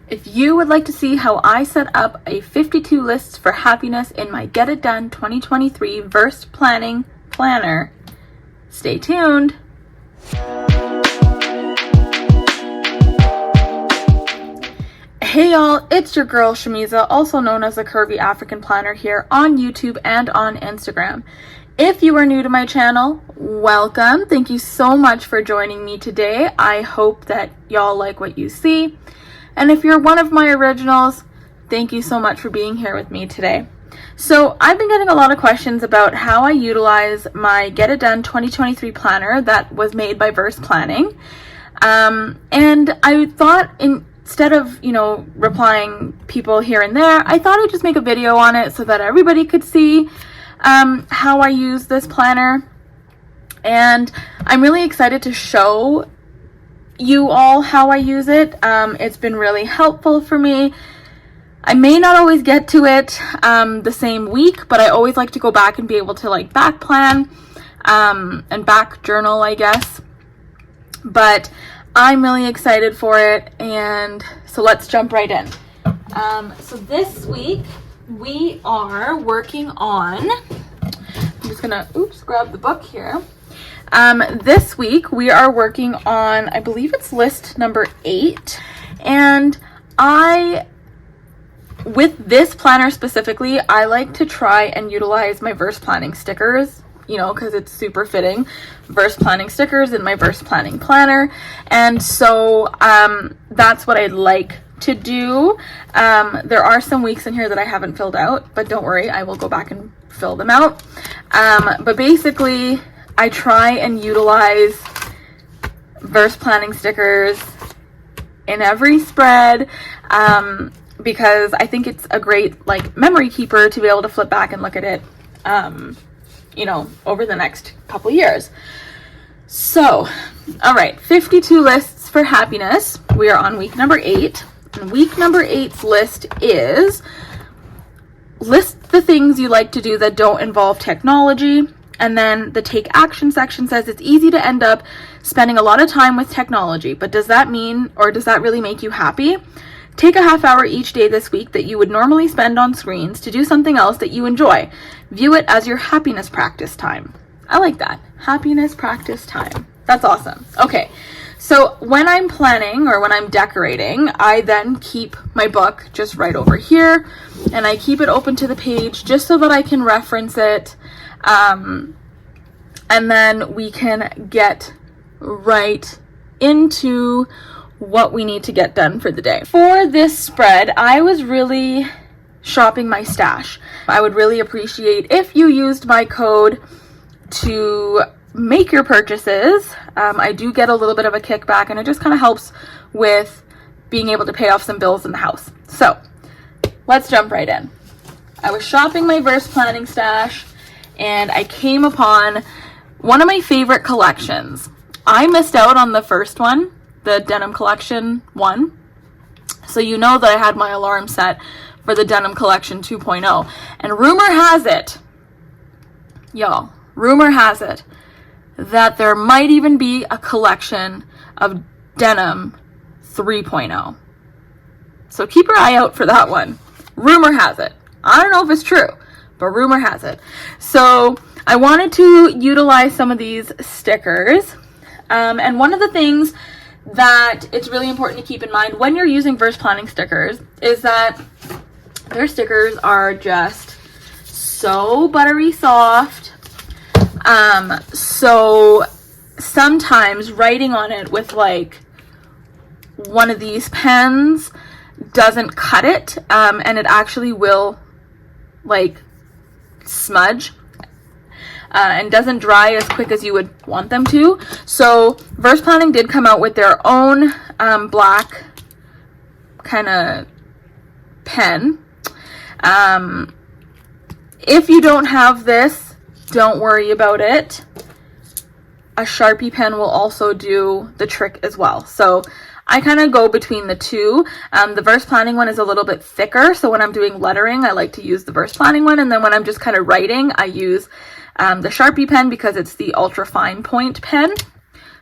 If you would like to see how I set up a 52 lists for happiness in my Get It Done 2023 Verse Planning Planner, stay tuned. Hey y'all, it's your girl Shamiza, also known as the Curvy African Planner, here on YouTube and on Instagram. If you are new to my channel, welcome. Thank you so much for joining me today. I hope that y'all like what you see. And if you're one of my originals, thank you so much for being here with me today. So I've been getting a lot of questions about how I utilize my Get It Done 2023 planner that was made by Verse Planning. And I thought instead of, replying people here and there, I thought I'd just make a video on it so that everybody could see how I use this planner. And I'm really excited to show you all how I use it. It's been really helpful for me. I may not always get to it the same week, but I always like to go back and be able to back plan and back journal, I guess. But I'm really excited for it, and so let's jump right in. So this week we are working on, I'm just gonna grab the book here. This week we are working on, I believe it's list number 8, and with this planner specifically, I like to try and utilize my verse planning stickers, because it's super fitting. Verse planning stickers in my verse planning planner. And so that's what I'd like to do. There are some weeks in here that I haven't filled out, but don't worry, I will go back and fill them out. But basically, I try and utilize verse planning stickers in every spread because I think it's a great memory keeper to be able to flip back and look at it over the next couple years. So, all right, 52 lists for happiness. We are on week number 8. And week number 8's list is list the things you like to do that don't involve technology. And then the take action section says it's easy to end up spending a lot of time with technology, but does that mean, or does that really make you happy? Take a half hour each day this week that you would normally spend on screens to do something else that you enjoy. View it as your happiness practice time. I like that. Happiness practice time. That's awesome. Okay. So when I'm planning or when I'm decorating, I then keep my book just right over here, and I keep it open to the page just so that I can reference it. And then we can get right into what we need to get done for the day. For this spread, I was really shopping my stash. I would really appreciate if you used my code to make your purchases. I do get a little bit of a kickback, and it just kind of helps with being able to pay off some bills in the house. So let's jump right in. I was shopping my verse planning stash, and I came upon one of my favorite collections. I missed out on the first one, the Denim collection 1. So you know that I had my alarm set for the Denim collection 2.0. And rumor has it, that there might even be a collection of Denim 3.0. So keep your eye out for that one. Rumor has it. I don't know if it's true, but rumor has it. So I wanted to utilize some of these stickers. And one of the things that it's really important to keep in mind when you're using verse planning stickers is that their stickers are just so buttery soft. So sometimes writing on it with one of these pens doesn't cut it, and it actually will smudge and doesn't dry as quick as you would want them to. So Verse Planning did come out with their own black kind of pen. If you don't have this, don't worry about it. A Sharpie pen will also do the trick as well. So I kind of go between the two. The Verse Planning one is a little bit thicker, so when I'm doing lettering, I like to use the Verse Planning one, and then when I'm just kind of writing, I use the Sharpie pen because it's the ultra fine point pen,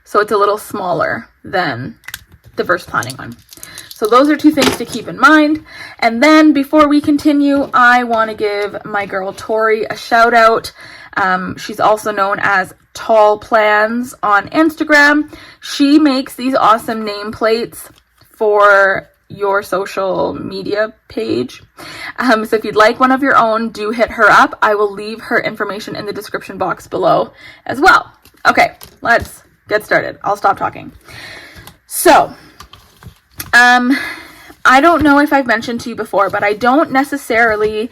so it's a little smaller than the Verse Planning one. So those are two things to keep in mind. And then before we continue, I want to give my girl Tori a shout out. She's also known as Tall Plans on Instagram. She makes these awesome nameplates for your social media page. So if you'd like one of your own, do hit her up. I will leave her information in the description box below as well. Okay, let's get started. I'll stop talking. So, I don't know if I've mentioned to you before, but I don't necessarily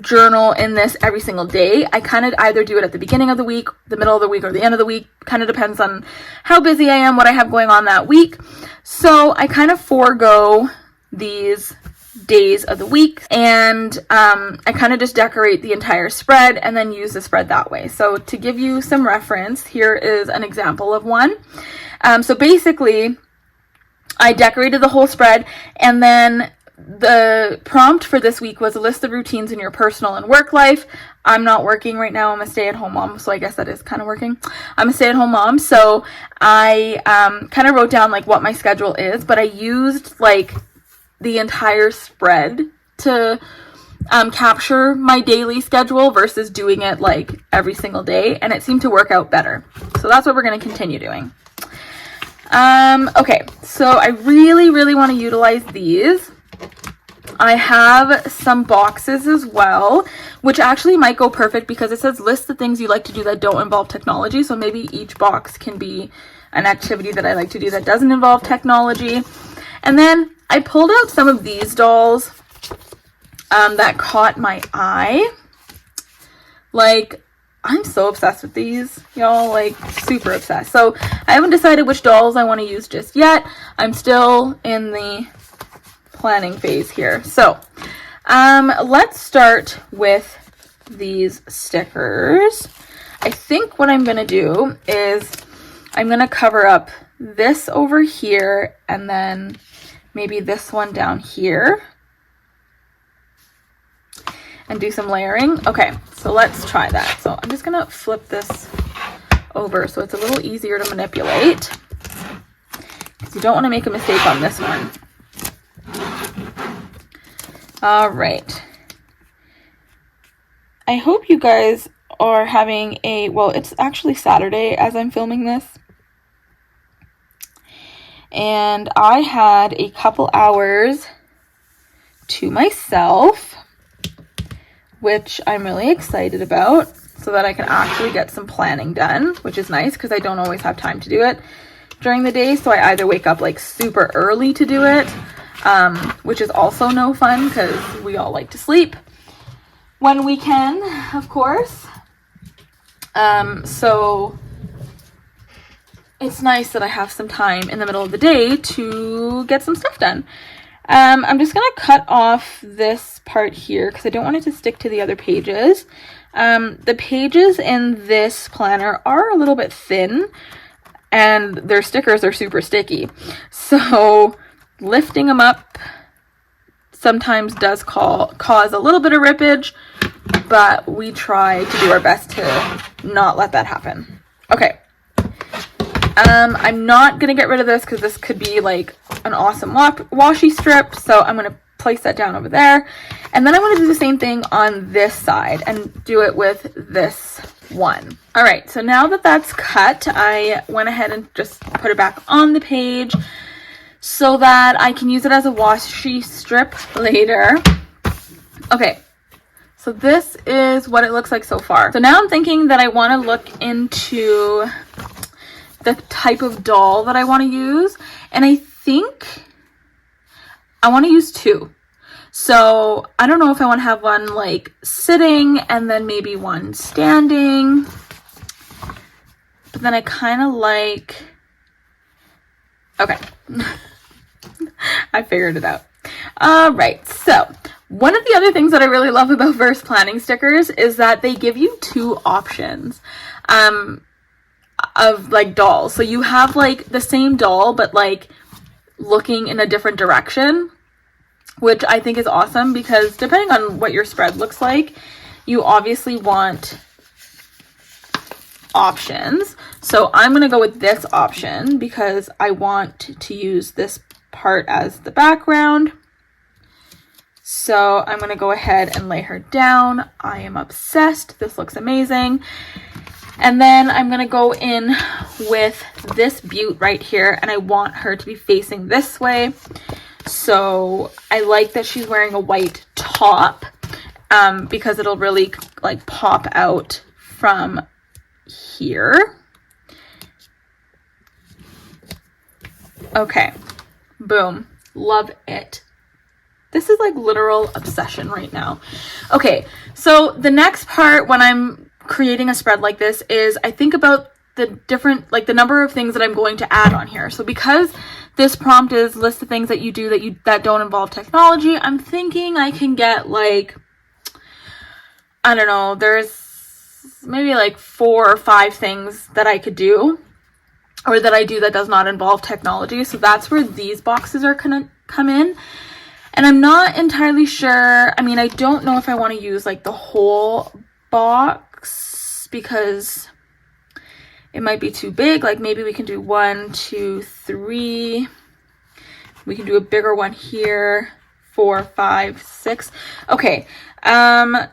journal in this every single day. I kind of either do it at the beginning of the week, the middle of the week, or the end of the week. Kind of depends on how busy I am, what I have going on that week. So I kind of forego these days of the week, and I kind of just decorate the entire spread and then use the spread that way. So to give you some reference, here is an example of one. So basically, I decorated the whole spread, and then the prompt for this week was a list of routines in your personal and work life. I'm not working right now. I'm a stay-at-home mom, so I guess that is kind of working. I'm a stay-at-home mom, so I kind of wrote down like what my schedule is, but I used like the entire spread to capture my daily schedule versus doing it like every single day, and it seemed to work out better. So that's what we're going to continue doing. Okay, so I really want to utilize these. I have some boxes as well, which actually might go perfect because it says list the things you like to do that don't involve technology. So maybe each box can be an activity that I like to do that doesn't involve technology. And then I pulled out some of these dolls that caught my eye. Like, I'm so obsessed with these, y'all, like super obsessed. So I haven't decided which dolls I want to use just yet. I'm still in the planning phase here. So let's start with these stickers. I think what I'm going to do is I'm going to cover up this over here and then maybe this one down here and do some layering. Okay, so let's try that. So I'm just going to flip this over so it's a little easier to manipulate, because you don't want to make a mistake on this one. All right. I hope you guys are having well, it's actually Saturday as I'm filming this. And I had a couple hours to myself, which I'm really excited about, so that I can actually get some planning done, which is nice because I don't always have time to do it during the day. So I either wake up like super early to do it, which is also no fun because we all like to sleep when we can, of course. So it's nice that I have some time in the middle of the day to get some stuff done. I'm just going to cut off this part here because I don't want it to stick to the other pages. The pages in this planner are a little bit thin and their stickers are super sticky. So lifting them up sometimes does cause a little bit of rippage, but we try to do our best to not let that happen. Okay. I'm not going to get rid of this because this could be like an awesome washi strip. So I'm going to place that down over there. And then I want to do the same thing on this side and do it with this one. All right. So now that that's cut, I went ahead and just put it back on the page so that I can use it as a washi strip later. Okay. So this is what it looks like so far. So now I'm thinking that I want to look into the type of doll that I want to use, and I think I want to use two. So I don't know if I want to have one like sitting and then maybe one standing, but then I kind of like, okay. I figured it out. All right, so one of the other things that I really love about verse planning stickers is that they give you two options of like dolls. So you have like the same doll but like looking in a different direction, which I think is awesome because depending on what your spread looks like, you obviously want options. So I'm going to go with this option because I want to use this part as the background. So I'm going to go ahead and lay her down. I am obsessed. This looks amazing. And then I'm going to go in with this butte right here, and I want her to be facing this way. So I like that she's wearing a white top because it'll really like pop out from here. Okay, boom, love it. This is like literal obsession right now. Okay, so the next part when I'm creating a spread like this is I think about the different, like the number of things that I'm going to add on here. So because this prompt is list the things that you do that don't involve technology, I'm thinking I can get like, I don't know, there's maybe like 4 or 5 things that I could do or that I do that does not involve technology. So that's where these boxes are gonna come in. And I'm not entirely sure. I mean, I don't know if I want to use like the whole box because it might be too big. Like maybe we can do 1, 2, 3. We can do a bigger one here. 4, 5, 6. Okay.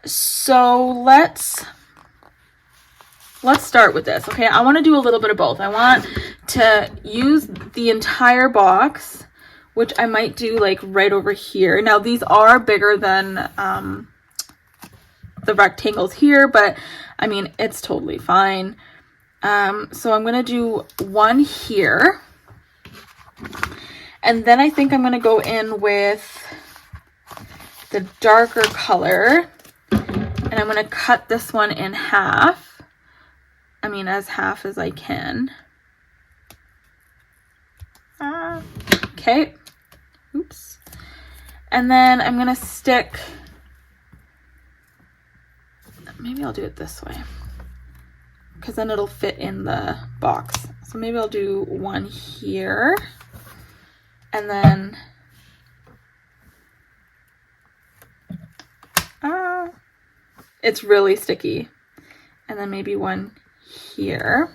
So let's start with this. Okay. I want to do a little bit of both. I want to use the entire box, which I might do like right over here. Now these are bigger than the rectangles here, but I mean, it's totally fine. So I'm going to do 1 here. And then I think I'm going to go in with the darker color. And I'm going to cut this one in half. I mean, as half as I can. Okay. Oops. And then I'm going to stick, maybe I'll do it this way because then it'll fit in the box. So maybe I'll do 1 here and then it's really sticky. And then maybe 1 here.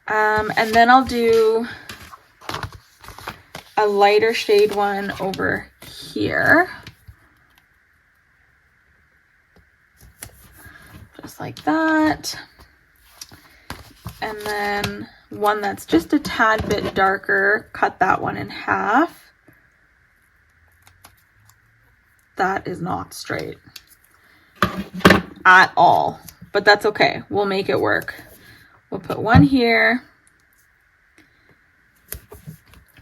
And then I'll do a lighter shade one over here. Just like that. And then one that's just a tad bit darker, cut that one in half. That is not straight at all, but that's okay. We'll make it work. We'll put 1 here,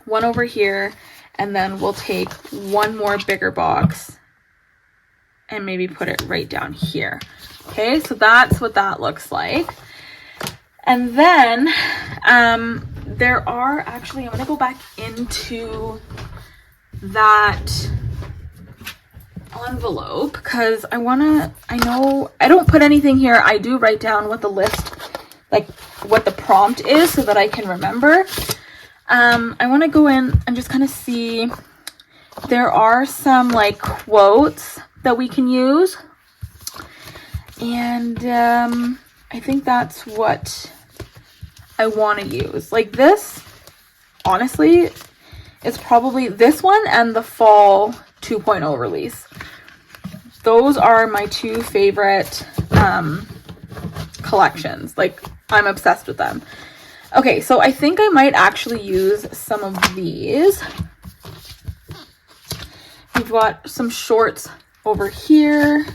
1 over here, and then we'll take 1 more bigger box and maybe put it right down here. Okay, so that's what that looks like. And then there are actually, I'm going to go back into that envelope because I know I don't put anything here. I do write down what the list, like what the prompt is so that I can remember. I want to go in and just kind of see, there are some like quotes that we can use. And I think that's what I want to use. Like this, honestly, it's probably this one and the fall 2.0 release. Those are my 2 favorite collections. Like, I'm obsessed with them. Okay, so I think I might actually use some of these. We've got some shorts over here.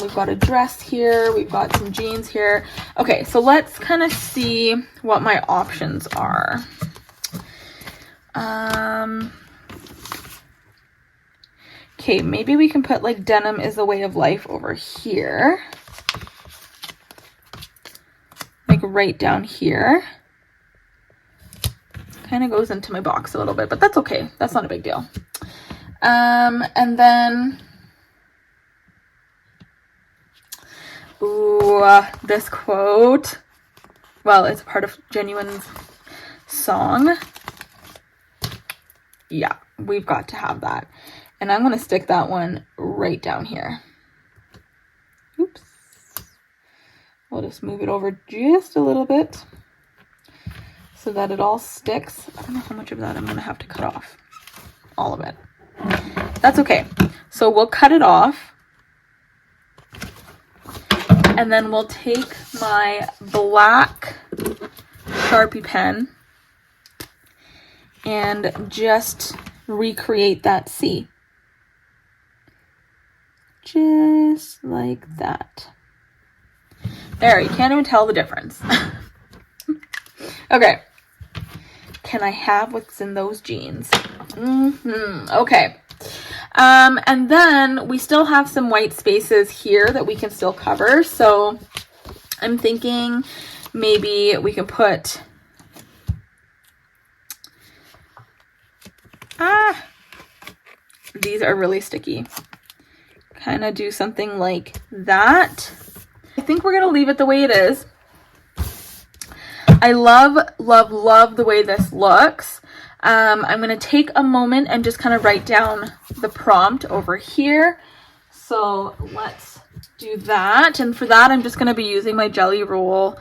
We've got a dress here. We've got some jeans here. Okay, so let's kind of see what my options are. Okay, maybe we can put like denim is a way of life over here. Like right down here. Kind of goes into my box a little bit, but that's okay. That's not a big deal. And then, ooh, this quote. Well, it's part of Genuine's song. Yeah, we've got to have that. And I'm going to stick that one right down here. Oops. We'll just move it over just a little bit so that it all sticks. I don't know how much of that I'm going to have to cut off. All of it. That's okay. So we'll cut it off. And then we'll take my black Sharpie pen and just recreate that C. Just like that. There, you can't even tell the difference. Okay. Can I have what's in those jeans? Okay. And then we still have some white spaces here that we can still cover. So I'm thinking maybe we can put, these are really sticky. Kind of do something like that. I think we're going to leave it the way it is. I love, love, love the way this looks. I'm going to take a moment and just kind of write down the prompt over here. So let's do that. And for that, I'm just going to be using my Jelly Roll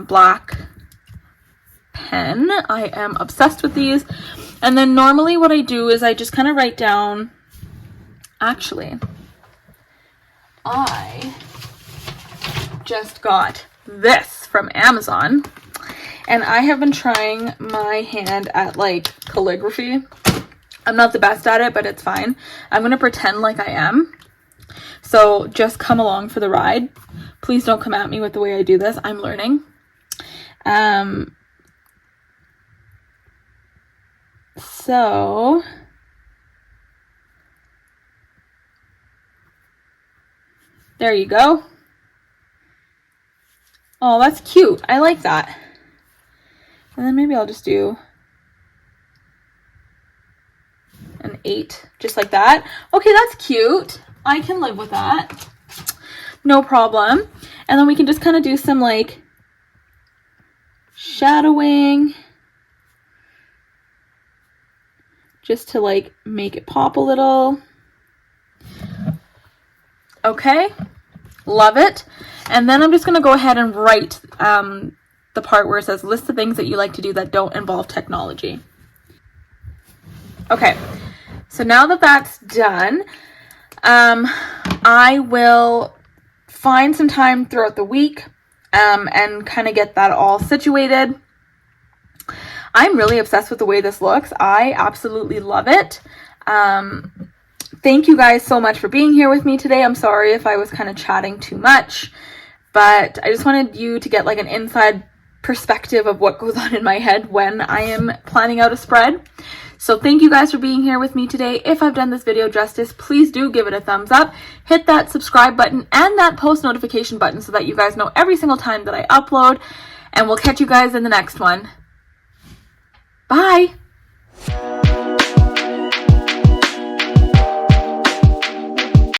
black pen. I am obsessed with these. And then normally what I do is I just kind of write down, actually, I just got this from Amazon. And I have been trying my hand at like calligraphy. I'm not the best at it, but it's fine. I'm going to pretend like I am. So just come along for the ride. Please don't come at me with the way I do this. I'm learning. So there you go. Oh, that's cute. I like that. And then maybe I'll just do an 8, just like that. Okay, that's cute. I can live with that. No problem. And then we can just kind of do some like shadowing, just to like make it pop a little. Okay, love it. And then I'm just going to go ahead and write the part where it says list the things that you like to do that don't involve technology. Okay, so now that that's done, I will find some time throughout the week and kind of get that all situated. I'm really obsessed with the way this looks. I absolutely love it. Thank you guys so much for being here with me today. I'm sorry if I was kind of chatting too much, but I just wanted you to get like an inside perspective of what goes on in my head when I am planning out a spread. So thank you guys for being here with me today. If I've done this video justice, please do give it a thumbs up, hit that subscribe button and that post notification button so that you guys know every single time that I upload, and we'll catch you guys in the next one. Bye.